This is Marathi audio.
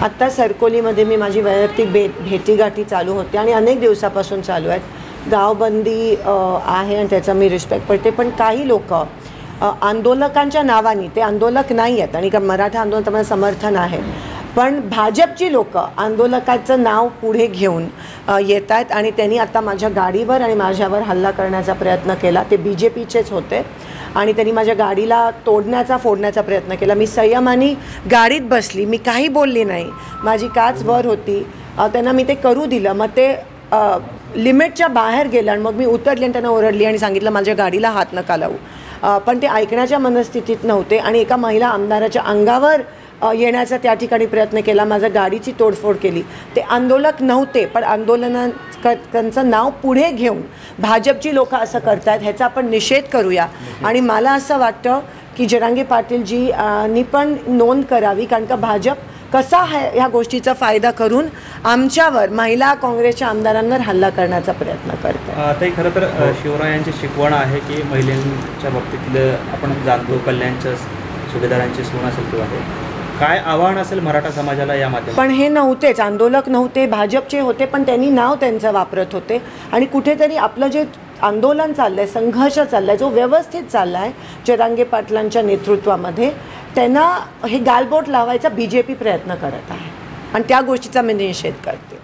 आत्ता सरकोलीमध्ये मी माझी वैयक्तिक भेटीगाठी चालू होते आणि अनेक दिवसापासून चालू आहेत. गावबंदी आहे आणि त्याचा मी रिस्पेक्ट करते, पण काही लोक आंदोलकांच्या नावाने, ते आंदोलक नाही आहेत आणि मराठा आंदोलन मला समर्थन आहे, पण भाजपची लोक आंदोलकाचं नाव पुढे घेऊन येत आहेत आणि त्यांनी आता माझ्या गाडीवर आणि माझ्यावर हल्ला करण्याचा प्रयत्न केला. ते BJPचेच होते आणि त्यांनी माझ्या गाडीला फोडण्याचा प्रयत्न केला. मी संयमाने गाडीत बसली, मी काही बोलली नाही, माझी काच वर होती, त्यांना मी ते करू दिलं. मग ते लिमिटच्या बाहेर गेलं आणि मग मी उतरली आणि त्यांना ओरडली आणि सांगितलं माझ्या गाडीला हात नका लावू. पण ते ऐकण्याच्या मनस्थितीत नव्हते आणि एका महिला आमदाराच्या अंगावर येण्याचा त्या ठिकाणी प्रयत्न केला, माझ्या गाडीची तोडफोड केली. ते आंदोलक नव्हते, पण आंदोलनाचं नाव पुढे घेऊन भाजपची लोक असं करतात, ह्याचा आपण निषेध करूया. आणि मला असं वाटतं की जरांगे पाटीलजींनी पण नोंद करावी, कारण का भाजप कसा ह्या गोष्टीचा फायदा करून आमच्यावर, महिला काँग्रेसच्या आमदारांवर हल्ला करण्याचा प्रयत्न करतात. ते खरं तर शिवरायांची शिकवण आहे की महिलांच्या बाबतीतलं आपण जाणतो, कल्याणच्या सुभेदारांची सून असेल किंवा काय आव्हान असेल मराठा समाजाला या माध्यमात. पण हे नव्हतेच, आंदोलक नव्हते, भाजपचे होते, पण त्यांनी नाव त्यांचं वापरत होते. आणि कुठेतरी आपलं जे आंदोलन चाललं आहे, संघर्ष चालला आहे, जो व्यवस्थित चालला आहे जरांगे पाटलांच्या नेतृत्वामध्ये, त्यांना हे गालबोट लावायचा BJP प्रयत्न करत आहे आणि त्या गोष्टीचा मी निषेध करते.